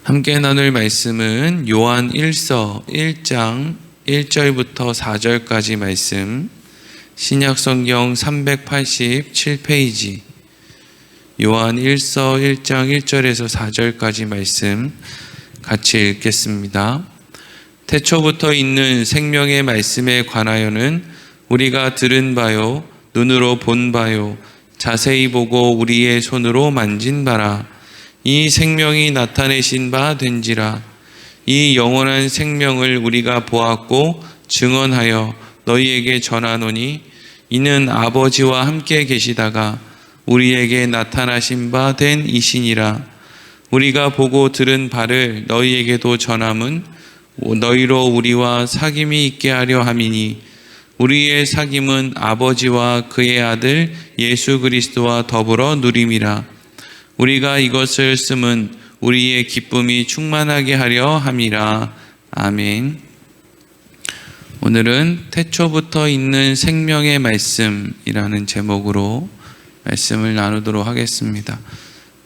함께 나눌 말씀은 요한 1서 1장 1절부터 4절까지 말씀, 신약성경 387페이지, 요한 1서 1장 1절에서 4절까지 말씀 같이 읽겠습니다. 태초부터 있는 생명의 말씀에 관하여는 우리가 들은 바요, 눈으로 본 바요, 자세히 보고 우리의 손으로 만진 바라. 이 생명이 나타내신 바 된지라. 이 영원한 생명을 우리가 보았고 증언하여 너희에게 전하노니 이는 아버지와 함께 계시다가 우리에게 나타나신 바 된 이시니라. 우리가 보고 들은 바를 너희에게도 전함은 너희로 우리와 사귐이 있게 하려 함이니 우리의 사귐은 아버지와 그의 아들 예수 그리스도와 더불어 누림이라. 우리가 이것을 쓰면 우리의 기쁨이 충만하게 하려 함이라. 아멘. 오늘은 태초부터 있는 생명의 말씀이라는 제목으로 말씀을 나누도록 하겠습니다.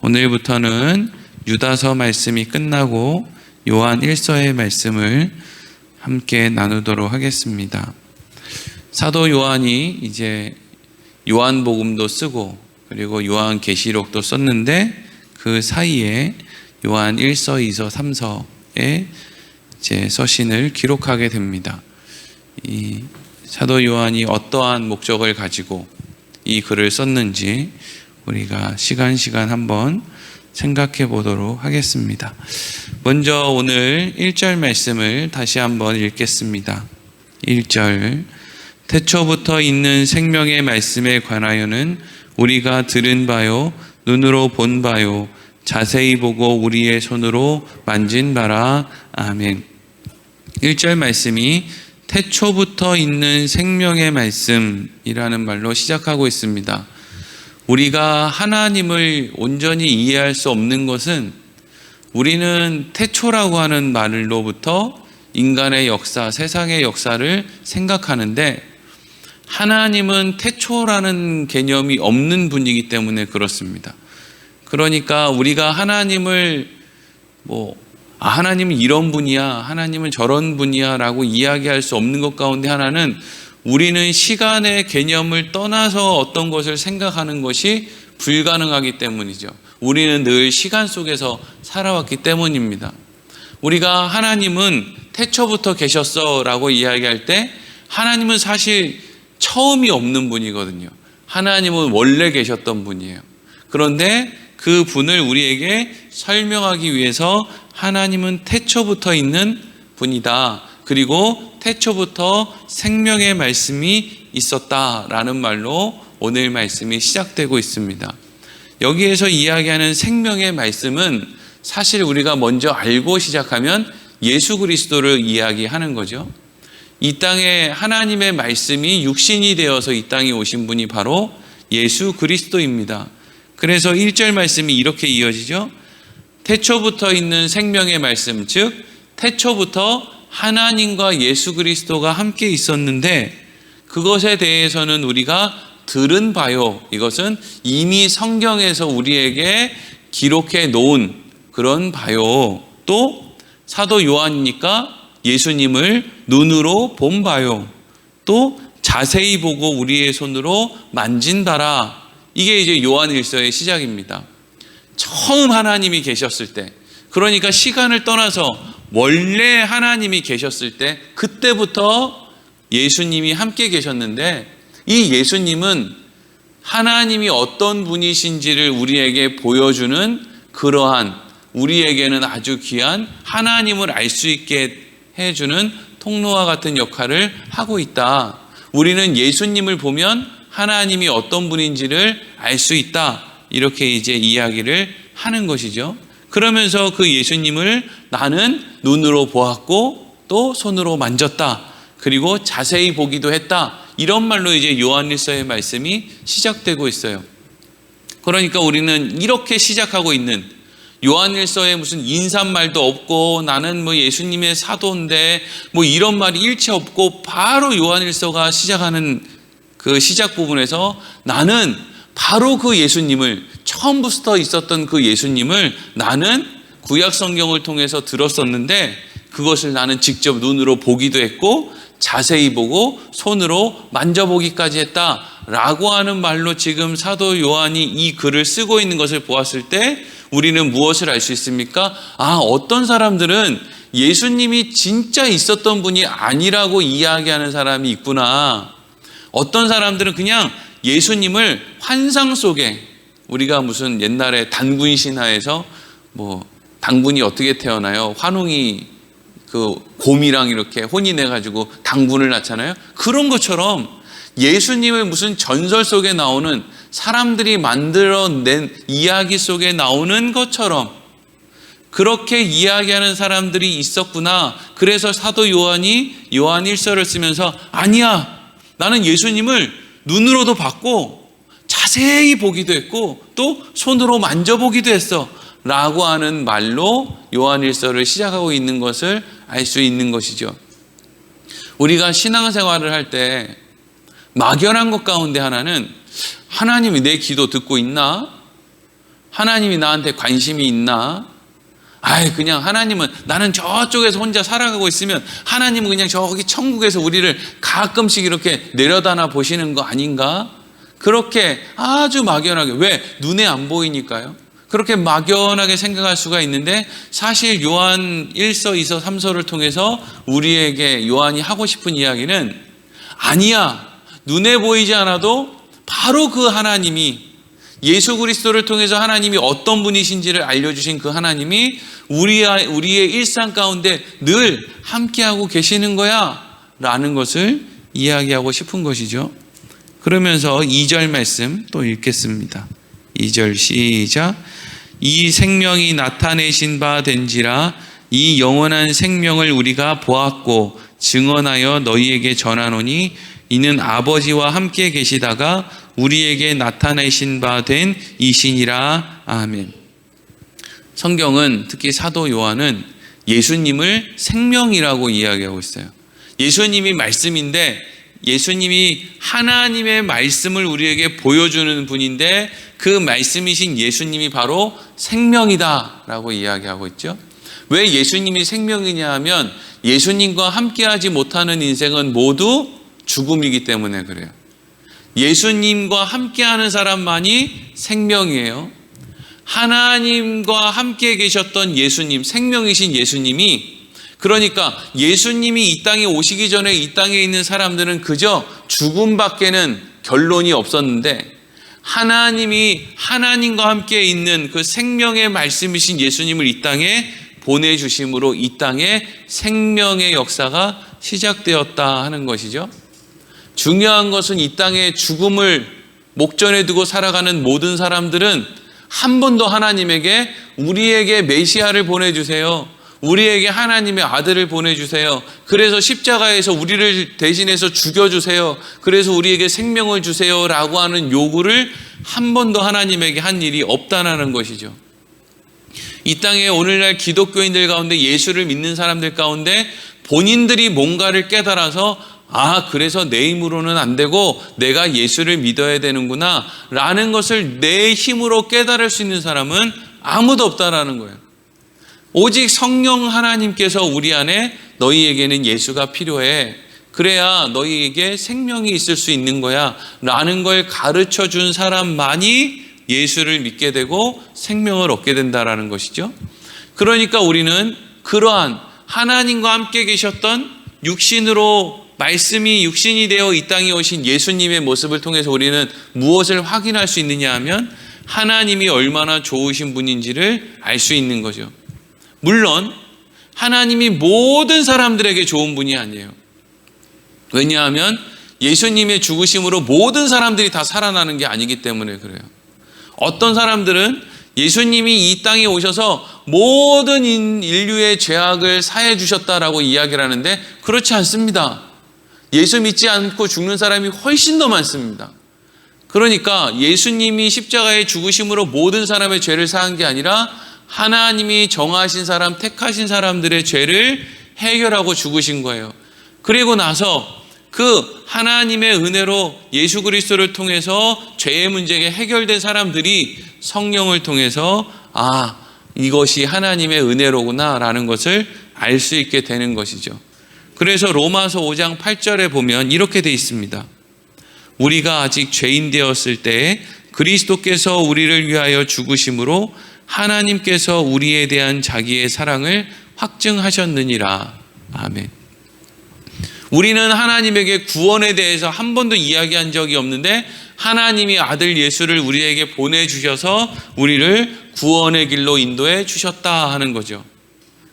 오늘부터는 유다서 말씀이 끝나고 요한 1서의 말씀을 함께 나누도록 하겠습니다. 사도 요한이 이제 요한복음도 쓰고 그리고 요한계시록도 썼는데 그 사이에 요한 1서, 2서, 3서에 이제 서신을 기록하게 됩니다. 이 사도 요한이 어떠한 목적을 가지고 이 글을 썼는지 우리가 시간 한번 생각해 보도록 하겠습니다. 먼저 오늘 1절 말씀을 다시 한번 읽겠습니다. 1절, 태초부터 있는 생명의 말씀에 관하여는 우리가 들은 바요, 눈으로 본 바요, 자세히 보고 우리의 손으로 만진 바라. 아멘. 1절 말씀이 태초부터 있는 생명의 말씀이라는 말로 시작하고 있습니다. 우리가 하나님을 온전히 이해할 수 없는 것은 우리는 태초라고 하는 말로부터 인간의 역사, 세상의 역사를 생각하는데 하나님은 태초라는 개념이 없는 분이기 때문에 그렇습니다. 그러니까 우리가 하나님을 하나님은 이런 분이야, 하나님은 저런 분이야 라고 이야기할 수 없는 것 가운데 하나는 우리는 시간의 개념을 떠나서 어떤 것을 생각하는 것이 불가능하기 때문이죠. 우리는 늘 시간 속에서 살아왔기 때문입니다. 우리가 하나님은 태초부터 계셨어 라고 이야기할 때 하나님은 사실 처음이 없는 분이거든요. 하나님은 원래 계셨던 분이에요. 그런데 그 분을 우리에게 설명하기 위해서 하나님은 태초부터 있는 분이다. 그리고 태초부터 생명의 말씀이 있었다라는 말로 오늘 말씀이 시작되고 있습니다. 여기에서 이야기하는 생명의 말씀은 사실 우리가 먼저 알고 시작하면 예수 그리스도를 이야기하는 거죠. 이 땅에 하나님의 말씀이 육신이 되어서 이 땅에 오신 분이 바로 예수 그리스도입니다. 그래서 1절 말씀이 이렇게 이어지죠. 태초부터 있는 생명의 말씀, 즉 태초부터 하나님과 예수 그리스도가 함께 있었는데 그것에 대해서는 우리가 들은 바요. 이것은 이미 성경에서 우리에게 기록해 놓은 그런 바요. 또 사도 요한이니까 예수님을 눈으로 본 바요. 또 자세히 보고 우리의 손으로 만진 바라. 이게 이제 요한 1서의 시작입니다. 처음 하나님이 계셨을 때, 그러니까 시간을 떠나서 원래 하나님이 계셨을 때 그때부터 예수님이 함께 계셨는데 이 예수님은 하나님이 어떤 분이신지를 우리에게 보여주는 그러한 우리에게는 아주 귀한 하나님을 알 수 있게 해주는 통로와 같은 역할을 하고 있다. 우리는 예수님을 보면 하나님이 어떤 분인지를 알 수 있다. 이렇게 이제 이야기를 하는 것이죠. 그러면서 그 예수님을 나는 눈으로 보았고 또 손으로 만졌다. 그리고 자세히 보기도 했다. 이런 말로 이제 요한 1서의 말씀이 시작되고 있어요. 그러니까 우리는 이렇게 시작하고 있는 요한 1서에 무슨 인사말도 없고 나는 예수님의 사도인데 이런 말이 일체 없고 바로 요한 1서가 시작하는 그 시작 부분에서 나는 바로 그 예수님을 처음부터 있었던 그 예수님을 나는 구약 성경을 통해서 들었었는데 그것을 나는 직접 눈으로 보기도 했고 자세히 보고 손으로 만져보기까지 했다라고 하는 말로 지금 사도 요한이 이 글을 쓰고 있는 것을 보았을 때 우리는 무엇을 알 수 있습니까? 어떤 사람들은 예수님이 진짜 있었던 분이 아니라고 이야기하는 사람이 있구나. 어떤 사람들은 그냥 예수님을 환상 속에, 우리가 무슨 옛날에 단군 신화에서 당군이 어떻게 태어나요? 환웅이 그 곰이랑 이렇게 혼인해가지고 당군을 낳잖아요. 그런 것처럼 예수님을 무슨 전설 속에 나오는, 사람들이 만들어낸 이야기 속에 나오는 것처럼 그렇게 이야기하는 사람들이 있었구나. 그래서 사도 요한이 요한 1서를 쓰면서 아니야, 나는 예수님을 눈으로도 봤고 자세히 보기도 했고 또 손으로 만져보기도 했어 라고 하는 말로 요한 1서를 시작하고 있는 것을 알 수 있는 것이죠. 우리가 신앙생활을 할 때 막연한 것 가운데 하나는 하나님이 내 기도 듣고 있나? 하나님이 나한테 관심이 있나? 그냥 하나님은, 나는 저쪽에서 혼자 살아가고 있으면 하나님은 그냥 저기 천국에서 우리를 가끔씩 이렇게 내려다나 보시는 거 아닌가? 그렇게 아주 막연하게, 왜? 눈에 안 보이니까요. 그렇게 막연하게 생각할 수가 있는데 사실 요한 1서, 2서, 3서를 통해서 우리에게 요한이 하고 싶은 이야기는 아니야, 눈에 보이지 않아도 바로 그 하나님이, 예수 그리스도를 통해서 하나님이 어떤 분이신지를 알려주신 그 하나님이 우리의 일상 가운데 늘 함께하고 계시는 거야 라는 것을 이야기하고 싶은 것이죠. 그러면서 2절 말씀 또 읽겠습니다. 2절 시작. 이 생명이 나타내신 바 된지라 이 영원한 생명을 우리가 보았고 증언하여 너희에게 전하노니 이는 아버지와 함께 계시다가 우리에게 나타내신 바 된 이신이라. 아멘. 성경은, 특히 사도 요한은 예수님을 생명이라고 이야기하고 있어요. 예수님이 말씀인데 예수님이 하나님의 말씀을 우리에게 보여주는 분인데 그 말씀이신 예수님이 바로 생명이다 라고 이야기하고 있죠. 왜 예수님이 생명이냐 하면 예수님과 함께하지 못하는 인생은 모두 죽음이기 때문에 그래요. 예수님과 함께하는 사람만이 생명이에요. 하나님과 함께 계셨던 예수님, 생명이신 예수님이, 그러니까 예수님이 이 땅에 오시기 전에 이 땅에 있는 사람들은 그저 죽음밖에는 결론이 없었는데 하나님이 하나님과 함께 있는 그 생명의 말씀이신 예수님을 이 땅에 보내주심으로 이 땅에 생명의 역사가 시작되었다 하는 것이죠. 중요한 것은 이 땅에 죽음을 목전에 두고 살아가는 모든 사람들은 한 번도 하나님에게 우리에게 메시아를 보내주세요, 우리에게 하나님의 아들을 보내주세요, 그래서 십자가에서 우리를 대신해서 죽여주세요, 그래서 우리에게 생명을 주세요 라고 하는 요구를 한 번도 하나님에게 한 일이 없다는 것이죠. 이 땅에 오늘날 기독교인들 가운데, 예수를 믿는 사람들 가운데 본인들이 뭔가를 깨달아서 그래서 내 힘으로는 안 되고 내가 예수를 믿어야 되는구나 라는 것을 내 힘으로 깨달을 수 있는 사람은 아무도 없다라는 거예요. 오직 성령 하나님께서 우리 안에 너희에게는 예수가 필요해, 그래야 너희에게 생명이 있을 수 있는 거야 라는 걸 가르쳐 준 사람만이 예수를 믿게 되고 생명을 얻게 된다라는 것이죠. 그러니까 우리는 그러한 하나님과 함께 계셨던 육신으로, 말씀이 육신이 되어 이 땅에 오신 예수님의 모습을 통해서 우리는 무엇을 확인할 수 있느냐 하면 하나님이 얼마나 좋으신 분인지를 알 수 있는 거죠. 물론 하나님이 모든 사람들에게 좋은 분이 아니에요. 왜냐하면 예수님의 죽으심으로 모든 사람들이 다 살아나는 게 아니기 때문에 그래요. 어떤 사람들은 예수님이 이 땅에 오셔서 모든 인류의 죄악을 사해 주셨다라고 이야기를 하는데 그렇지 않습니다. 예수 믿지 않고 죽는 사람이 훨씬 더 많습니다. 그러니까 예수님이 십자가의 죽으심으로 모든 사람의 죄를 사한 게 아니라 하나님이 정하신 사람, 택하신 사람들의 죄를 해결하고 죽으신 거예요. 그리고 나서 그 하나님의 은혜로 예수 그리스도를 통해서 죄의 문제가 해결된 사람들이 성령을 통해서 이것이 하나님의 은혜로구나 라는 것을 알 수 있게 되는 것이죠. 그래서 로마서 5장 8절에 보면 이렇게 돼 있습니다. 우리가 아직 죄인 되었을 때에 그리스도께서 우리를 위하여 죽으심으로 하나님께서 우리에 대한 자기의 사랑을 확증하셨느니라. 아멘. 우리는 하나님에게 구원에 대해서 한 번도 이야기한 적이 없는데 하나님이 아들 예수를 우리에게 보내주셔서 우리를 구원의 길로 인도해 주셨다 하는 거죠.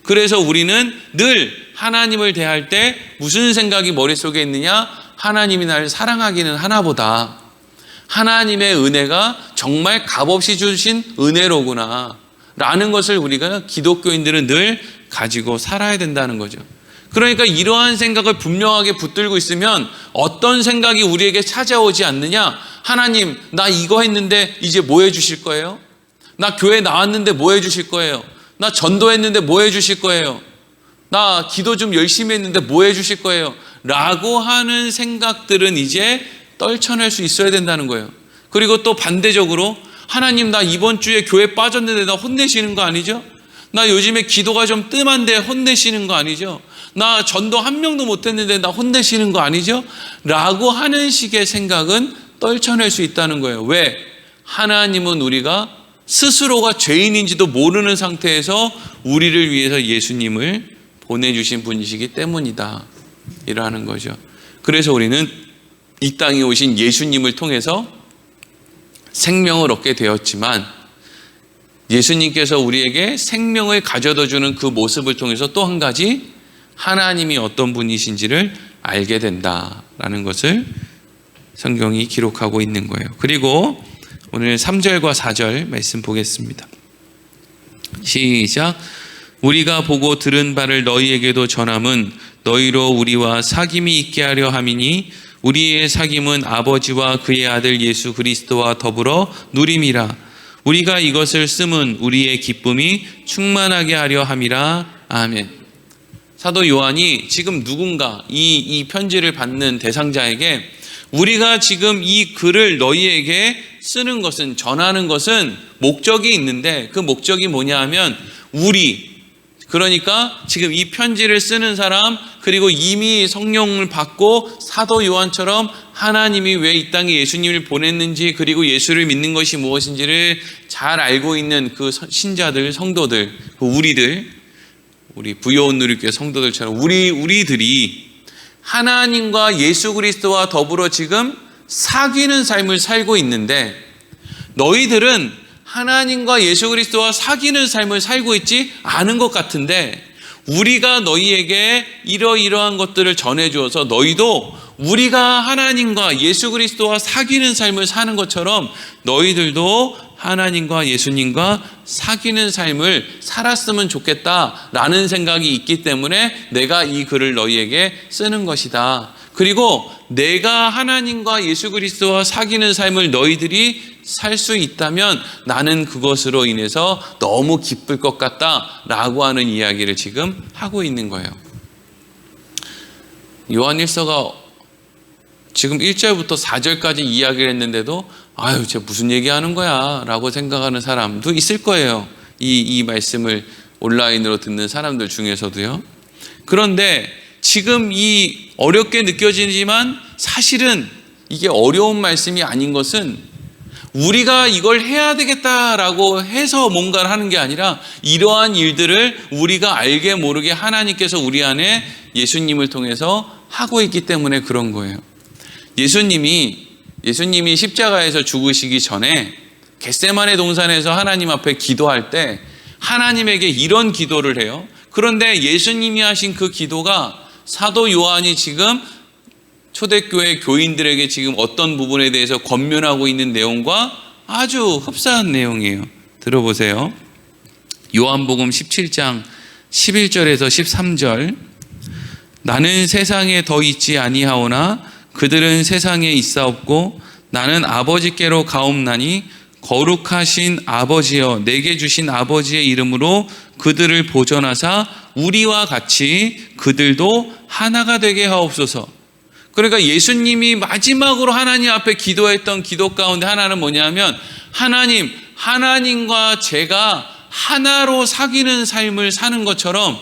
그래서 우리는 늘 하나님을 대할 때 무슨 생각이 머릿속에 있느냐? 하나님이 나를 사랑하기는 하나보다 하나님의 은혜가 정말 값없이 주신 은혜로구나 라는 것을 우리가 기독교인들은 늘 가지고 살아야 된다는 거죠. 그러니까 이러한 생각을 분명하게 붙들고 있으면 어떤 생각이 우리에게 찾아오지 않느냐? 하나님, 나 이거 했는데 이제 뭐 해주실 거예요? 나 교회 나왔는데 뭐 해주실 거예요? 나 전도했는데 뭐 해주실 거예요? 나 기도 좀 열심히 했는데 뭐 해주실 거예요? 라고 하는 생각들은 이제 떨쳐낼 수 있어야 된다는 거예요. 그리고 또 반대적으로 하나님, 나 이번 주에 교회 빠졌는데 나 혼내시는 거 아니죠? 나 요즘에 기도가 좀 뜸한데 혼내시는 거 아니죠? 나 전도 한 명도 못했는데 나 혼내시는 거 아니죠? 라고 하는 식의 생각은 떨쳐낼 수 있다는 거예요. 왜? 하나님은 우리가 스스로가 죄인인지도 모르는 상태에서 우리를 위해서 예수님을 보내주신 분이시기 때문이다. 이라는 거죠. 그래서 우리는 이 땅에 오신 예수님을 통해서 생명을 얻게 되었지만 예수님께서 우리에게 생명을 가져다 주는 그 모습을 통해서 또 한 가지 하나님이 어떤 분이신지를 알게 된다라는 것을 성경이 기록하고 있는 거예요. 그리고 오늘 3절과 4절 말씀 보겠습니다. 시작. 우리가 보고 들은 바를 너희에게도 전함은 너희로 우리와 사귐이 있게 하려 함이니 우리의 사귐은 아버지와 그의 아들 예수 그리스도와 더불어 누림이라. 우리가 이것을 쓰면 우리의 기쁨이 충만하게 하려 함이라. 아멘. 사도 요한이 지금 누군가 이 편지를 받는 대상자에게 우리가 지금 이 글을 너희에게 쓰는 것은, 전하는 것은 목적이 있는데 그 목적이 뭐냐 하면 그러니까 지금 이 편지를 쓰는 사람, 그리고 이미 성령을 받고 사도 요한처럼 하나님이 왜 이 땅에 예수님을 보냈는지, 그리고 예수를 믿는 것이 무엇인지를 잘 알고 있는 그 신자들, 성도들, 우리 부여온 누리교회 성도들처럼 우리들이 하나님과 예수 그리스도와 더불어 지금 사귀는 삶을 살고 있는데, 너희들은 하나님과 예수 그리스도와 사귀는 삶을 살고 있지 않은 것 같은데, 우리가 너희에게 이러이러한 것들을 전해주어서 너희도 우리가 하나님과 예수 그리스도와 사귀는 삶을 사는 것처럼 너희들도 하나님과 예수님과 사귀는 삶을 살았으면 좋겠다라는 생각이 있기 때문에 내가 이 글을 너희에게 쓰는 것이다. 그리고 내가 하나님과 예수 그리스도와 사귀는 삶을 너희들이 살 수 있다면 나는 그것으로 인해서 너무 기쁠 것 같다라고 하는 이야기를 지금 하고 있는 거예요. 요한일서가 지금 1절부터 4절까지 이야기를 했는데도 아유, 쟤 무슨 얘기하는 거야 라고 생각하는 사람도 있을 거예요. 이 말씀을 온라인으로 듣는 사람들 중에서도요. 그런데 지금 이 어렵게 느껴지지만 사실은 이게 어려운 말씀이 아닌 것은 우리가 이걸 해야 되겠다라고 해서 뭔가를 하는 게 아니라 이러한 일들을 우리가 알게 모르게 하나님께서 우리 안에 예수님을 통해서 하고 있기 때문에 그런 거예요. 예수님이 십자가에서 죽으시기 전에 겟세마네 동산에서 하나님 앞에 기도할 때 하나님에게 이런 기도를 해요. 그런데 예수님이 하신 그 기도가 사도 요한이 지금 초대교회 교인들에게 지금 어떤 부분에 대해서 권면하고 있는 내용과 아주 흡사한 내용이에요. 들어보세요. 요한복음 17장 11절에서 13절. 나는 세상에 더 있지 아니하오나 그들은 세상에 있사옵고 나는 아버지께로 가옵나니 거룩하신 아버지여 내게 주신 아버지의 이름으로 그들을 보존하사 우리와 같이 그들도 하나가 되게 하옵소서. 그러니까 예수님이 마지막으로 하나님 앞에 기도했던 기도 가운데 하나는 뭐냐면 하나님과 제가 하나로 사귀는 삶을 사는 것처럼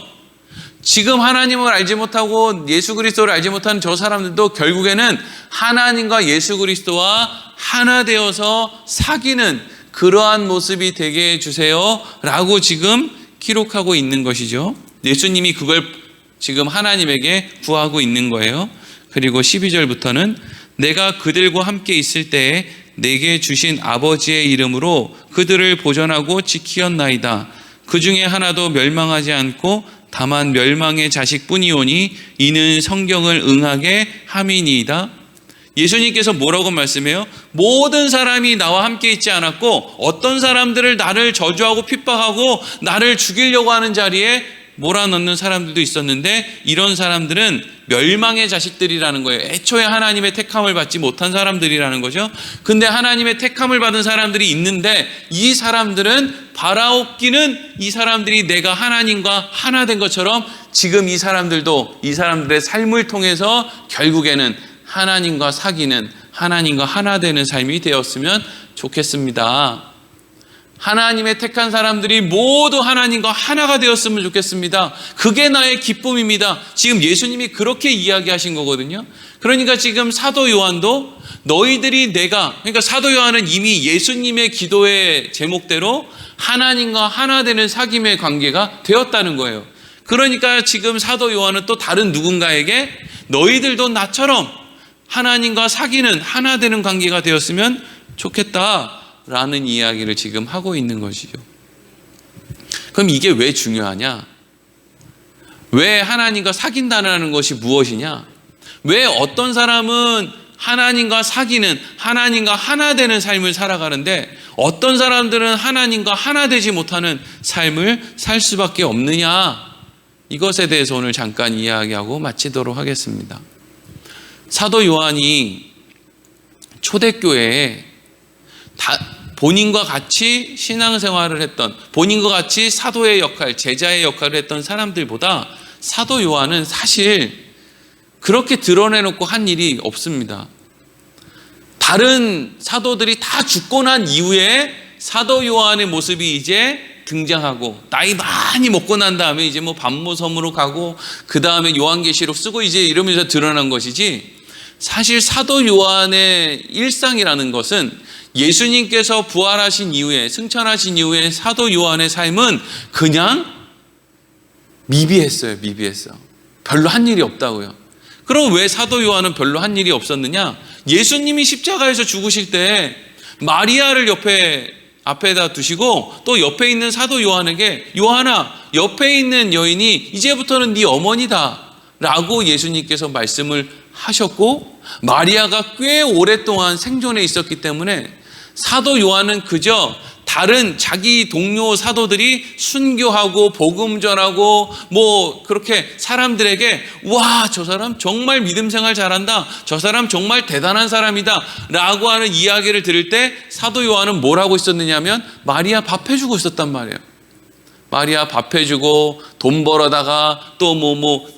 지금 하나님을 알지 못하고 예수 그리스도를 알지 못하는 저 사람들도 결국에는 하나님과 예수 그리스도와 하나 되어서 사귀는 그러한 모습이 되게 해주세요 라고 지금 기록하고 있는 것이죠. 예수님이 그걸 지금 하나님에게 구하고 있는 거예요. 그리고 12절부터는 내가 그들과 함께 있을 때에 내게 주신 아버지의 이름으로 그들을 보존하고 지키었나이다. 그 중에 하나도 멸망하지 않고 다만 멸망의 자식뿐이오니 이는 성경을 응하게 함이니이다. 예수님께서 뭐라고 말씀해요? 모든 사람이 나와 함께 있지 않았고 어떤 사람들을 나를 저주하고 핍박하고 나를 죽이려고 하는 자리에 몰아넣는 사람들도 있었는데 이런 사람들은 멸망의 자식들이라는 거예요. 애초에 하나님의 택함을 받지 못한 사람들이라는 거죠. 근데 하나님의 택함을 받은 사람들이 있는데 이 사람들은 바라옵기는 이 사람들이 내가 하나님과 하나 된 것처럼 지금 이 사람들도 이 사람들의 삶을 통해서 결국에는 하나님과 사귀는 하나님과 하나 되는 삶이 되었으면 좋겠습니다. 하나님의 택한 사람들이 모두 하나님과 하나가 되었으면 좋겠습니다. 그게 나의 기쁨입니다. 지금 예수님이 그렇게 이야기하신 거거든요. 그러니까 지금 사도 요한도 너희들이 그러니까 사도 요한은 이미 예수님의 기도의 제목대로 하나님과 하나 되는 사귐의 관계가 되었다는 거예요. 그러니까 지금 사도 요한은 또 다른 누군가에게 너희들도 나처럼 하나님과 사귀는 하나 되는 관계가 되었으면 좋겠다라는 이야기를 지금 하고 있는 것이죠. 그럼 이게 왜 중요하냐? 왜 하나님과 사귄다는 것이 무엇이냐? 왜 어떤 사람은 하나님과 사귀는 하나님과 하나 되는 삶을 살아가는데 어떤 사람들은 하나님과 하나 되지 못하는 삶을 살 수밖에 없느냐? 이것에 대해서 오늘 잠깐 이야기하고 마치도록 하겠습니다. 사도 요한이 초대교회에 본인과 같이 신앙생활을 했던, 본인과 같이 사도의 역할, 제자의 역할을 했던 사람들보다 사도 요한은 사실 그렇게 드러내놓고 한 일이 없습니다. 다른 사도들이 다 죽고 난 이후에 사도 요한의 모습이 이제 등장하고 나이 많이 먹고 난 다음에 이제 뭐 반모섬으로 가고 그 다음에 요한계시록 쓰고 이제 이러면서 드러난 것이지, 사실 사도 요한의 일상이라는 것은 예수님께서 부활하신 이후에 승천하신 이후에 사도 요한의 삶은 그냥 미비했어요. 별로 한 일이 없다고요. 그럼 왜 사도 요한은 별로 한 일이 없었느냐? 예수님이 십자가에서 죽으실 때 마리아를 앞에다 두시고 또 옆에 있는 사도 요한에게 요한아, 옆에 있는 여인이 이제부터는 네 어머니다 라고 예수님께서 말씀을 하셨고, 마리아가 꽤 오랫동안 생존해 있었기 때문에 사도 요한은 그저 다른 자기 동료 사도들이 순교하고 복음 전하고 뭐 그렇게 사람들에게 와, 저 사람 정말 믿음 생활 잘한다, 저 사람 정말 대단한 사람이다 라고 하는 이야기를 들을 때 사도 요한은 뭘 하고 있었느냐면 마리아 밥 해주고 있었단 말이에요. 마리아 밥 해주고 돈 벌어다가 또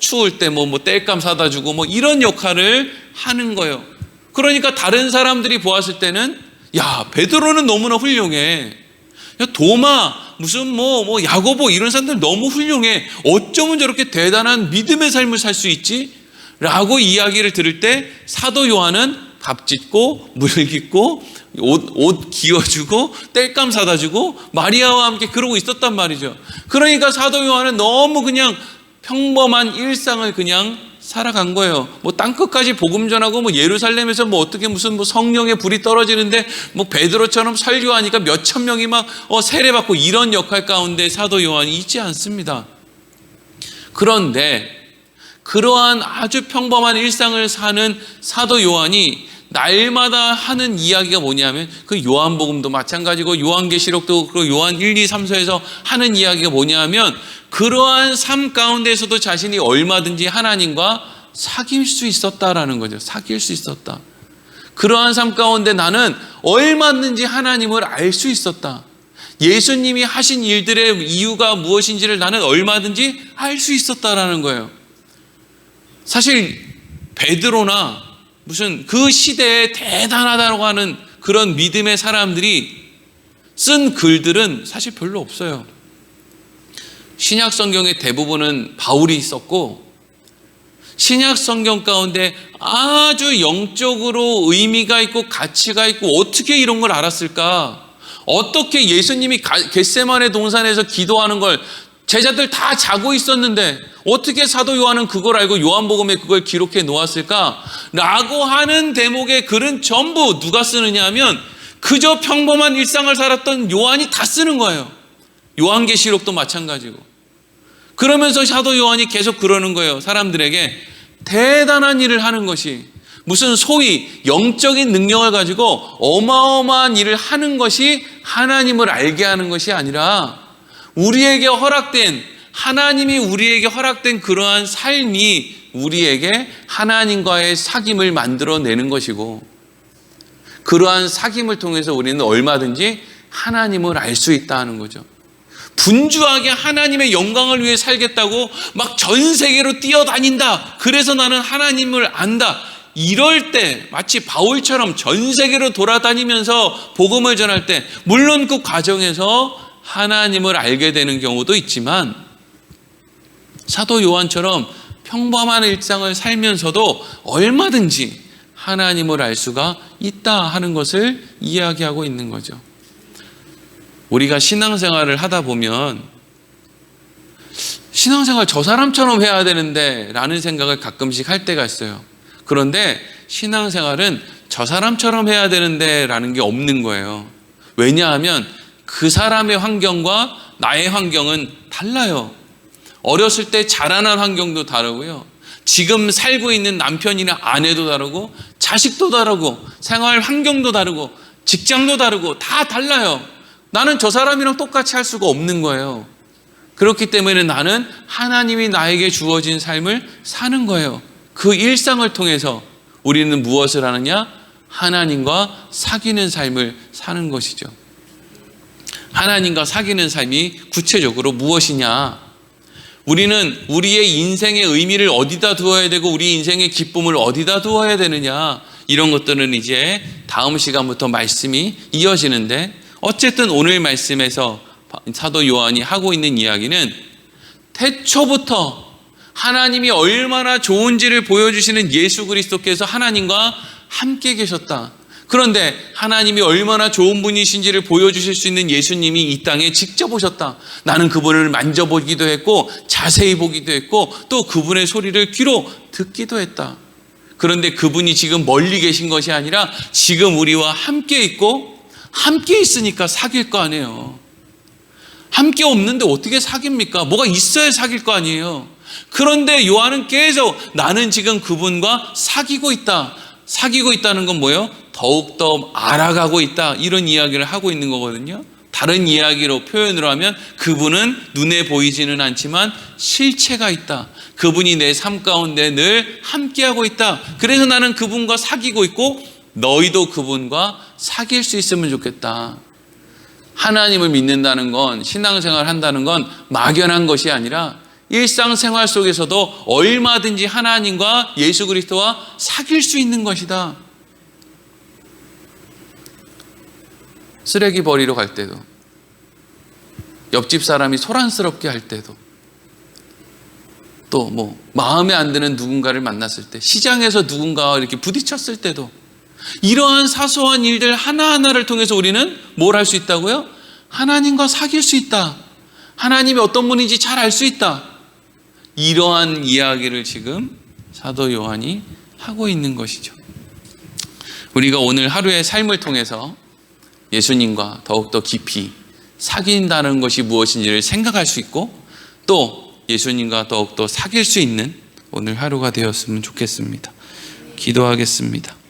추울 때 땔감 사다 주고 이런 역할을 하는 거예요. 그러니까 다른 사람들이 보았을 때는 야, 베드로는 너무나 훌륭해, 야, 도마 무슨 야고보 이런 사람들 너무 훌륭해, 어쩌면 저렇게 대단한 믿음의 삶을 살 수 있지? 라고 이야기를 들을 때 사도 요한은 밥 짓고 물 깃고 옷 기어주고 땔감 사다 주고 마리아와 함께 그러고 있었단 말이죠. 그러니까 사도 요한은 너무 그냥 평범한 일상을 그냥 살아간 거예요. 땅끝까지 복음 전하고 예루살렘에서 어떻게 무슨 성령의 불이 떨어지는데 베드로처럼 설교하니까 몇천 명이 막 세례받고 이런 역할 가운데 사도 요한이 있지 않습니다. 그런데 그러한 아주 평범한 일상을 사는 사도 요한이 날마다 하는 이야기가 뭐냐면 그 요한복음도 마찬가지고 요한계시록도 그리고 요한 1, 2, 3서에서 하는 이야기가 뭐냐면 그러한 삶 가운데서도 자신이 얼마든지 하나님과 사귈 수 있었다라는 거죠. 사귈 수 있었다. 그러한 삶 가운데 나는 얼마든지 하나님을 알 수 있었다. 예수님이 하신 일들의 이유가 무엇인지를 나는 얼마든지 알 수 있었다라는 거예요. 사실 베드로나 무슨 그 시대에 대단하다고 하는 그런 믿음의 사람들이 쓴 글들은 사실 별로 없어요. 신약 성경의 대부분은 바울이 썼고, 신약 성경 가운데 아주 영적으로 의미가 있고 가치가 있고 어떻게 이런 걸 알았을까? 어떻게 예수님이 겟세마네 동산에서 기도하는 걸 제자들 다 자고 있었는데 어떻게 사도 요한은 그걸 알고 요한복음에 그걸 기록해 놓았을까? 라고 하는 대목의 글은 전부 누가 쓰느냐 하면 그저 평범한 일상을 살았던 요한이 다 쓰는 거예요. 요한계시록도 마찬가지고. 그러면서 사도 요한이 계속 그러는 거예요. 사람들에게 대단한 일을 하는 것이, 무슨 소위 영적인 능력을 가지고 어마어마한 일을 하는 것이 하나님을 알게 하는 것이 아니라 우리에게 허락된, 하나님이 우리에게 허락된 그러한 삶이 우리에게 하나님과의 사귐을 만들어내는 것이고, 그러한 사귐을 통해서 우리는 얼마든지 하나님을 알 수 있다는 거죠. 분주하게 하나님의 영광을 위해 살겠다고 막 전 세계로 뛰어다닌다, 그래서 나는 하나님을 안다, 이럴 때 마치 바울처럼 전 세계로 돌아다니면서 복음을 전할 때 물론 그 과정에서 하나님을 알게 되는 경우도 있지만, 사도 요한처럼 평범한 일상을 살면서도 얼마든지 하나님을 알 수가 있다 하는 것을 이야기하고 있는 거죠. 우리가 신앙생활을 하다 보면 신앙생활 저 사람처럼 해야 되는데 라는 생각을 가끔씩 할 때가 있어요. 그런데 신앙생활은 저 사람처럼 해야 되는데 라는 게 없는 거예요. 왜냐하면 그 사람의 환경과 나의 환경은 달라요. 어렸을 때 자라난 환경도 다르고요, 지금 살고 있는 남편이나 아내도 다르고, 자식도 다르고, 생활 환경도 다르고, 직장도 다르고, 다 달라요. 나는 저 사람이랑 똑같이 할 수가 없는 거예요. 그렇기 때문에 나는 하나님이 나에게 주어진 삶을 사는 거예요. 그 일상을 통해서 우리는 무엇을 하느냐? 하나님과 사귀는 삶을 사는 것이죠. 하나님과 사귀는 삶이 구체적으로 무엇이냐? 우리는 우리의 인생의 의미를 어디다 두어야 되고 우리 인생의 기쁨을 어디다 두어야 되느냐, 이런 것들은 이제 다음 시간부터 말씀이 이어지는데, 어쨌든 오늘 말씀에서 사도 요한이 하고 있는 이야기는 태초부터 하나님이 얼마나 좋은지를 보여주시는 예수 그리스도께서 하나님과 함께 계셨다. 그런데 하나님이 얼마나 좋은 분이신지를 보여주실 수 있는 예수님이 이 땅에 직접 오셨다. 나는 그분을 만져보기도 했고 자세히 보기도 했고 또 그분의 소리를 귀로 듣기도 했다. 그런데 그분이 지금 멀리 계신 것이 아니라 지금 우리와 함께 있고, 함께 있으니까 사귈 거 아니에요. 함께 없는데 어떻게 사깁니까? 뭐가 있어야 사귈 거 아니에요. 그런데 요한은 계속 나는 지금 그분과 사귀고 있다. 사귀고 있다는 건 뭐예요? 더욱더 알아가고 있다, 이런 이야기를 하고 있는 거거든요. 다른 이야기로 표현을 하면 그분은 눈에 보이지는 않지만 실체가 있다. 그분이 내 삶 가운데 늘 함께하고 있다. 그래서 나는 그분과 사귀고 있고 너희도 그분과 사귈 수 있으면 좋겠다. 하나님을 믿는다는 건, 신앙생활 한다는 건 막연한 것이 아니라 일상생활 속에서도 얼마든지 하나님과 예수 그리스도와 사귈 수 있는 것이다. 쓰레기 버리러 갈 때도, 옆집 사람이 소란스럽게 할 때도, 또 마음에 안 드는 누군가를 만났을 때, 시장에서 누군가와 이렇게 부딪혔을 때도, 이러한 사소한 일들 하나하나를 통해서 우리는 뭘 할 수 있다고요? 하나님과 사귈 수 있다. 하나님이 어떤 분인지 잘 알 수 있다. 이러한 이야기를 지금 사도 요한이 하고 있는 것이죠. 우리가 오늘 하루의 삶을 통해서 예수님과 더욱더 깊이 사귄다는 것이 무엇인지를 생각할 수 있고, 또 예수님과 더욱더 사귈 수 있는 오늘 하루가 되었으면 좋겠습니다. 기도하겠습니다.